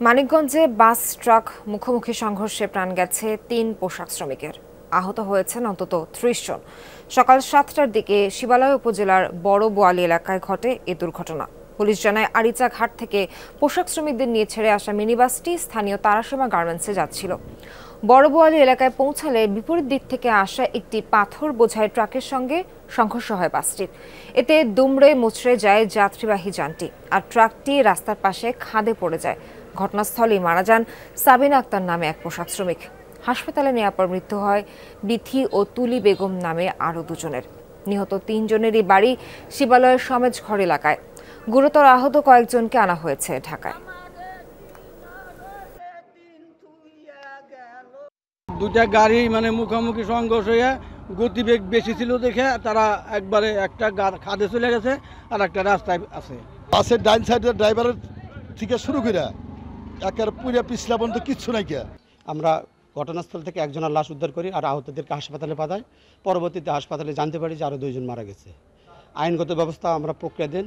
মানিকগঞ্জে bus truck মুখোমুখি সংঘর্ষে প্রাণ গেছে ৩ পোশাক শ্রমিকের। আহত হয়েছেন অন্তত ৩০ জন। সকাল ৭টার দিকে শিবালয় উপজেলার বড় বোয়ালি এলাকায় ঘটে এ দুর্ঘটনা। পুলিশ জানায়, আরিচা ঘাট থেকে পোশাক শ্রমিকদের নিয়ে ছেড়ে আসা মিনিবাসটি স্থানীয় তারাসীমা গার্মেন্টসে যাচ্ছিল। বড় বোয়ালি এলাকায় পৌঁছালে বিপরীত দিক থেকে আসা একটি পাথর বোঝাই ট্রাকের সঙ্গে সংঘর্ষ হয় বাসটির। এতে দুমড়ে মুচড়ে যায় যাত্রীবাহী যানটি, আর ট্রাকটি রাস্তার পাশে খাদে পড়ে যায়। ঘটনাস্থলেই মারা যান সাবিনা আক্তার নামে এক পোশাক শ্রমিক। হাসপাতালে নেওয়ার পর মৃত্যু হয় বিথি ও তুলি বেগম নামে আরও দুজনের। নিহত ৩ জনেরই বাড়ি শিবালয়ের সমেজঘর এলাকায়। গুরুতর আহত কয়েকজনকে আনা হয়েছে ঢাকায়। দুটা গাড়ি মুখোমুখি সংঘর্ষ হয়ে গতিবেগ বেশি ছিল দেখে তারা একবারে একটা খাদে চলে গেছে আর একটা রাস্তায় আছে। বাসের ডাইন সাইডের ড্রাইভারের থেকে শুরু করে একের পুরো পিছলা পর্যন্ত কিচ্ছু নাই। আমরা ঘটনাস্থল থেকে একজনের লাশ উদ্ধার করি আর আহতদেরকে হাসপাতালে পাঠাই। পরবর্তীতে হাসপাতালে জানতে পারি যে আরও 2 জন মারা গেছে। আইনগত ব্যবস্থা আমরা প্রক্রিয়াধীন।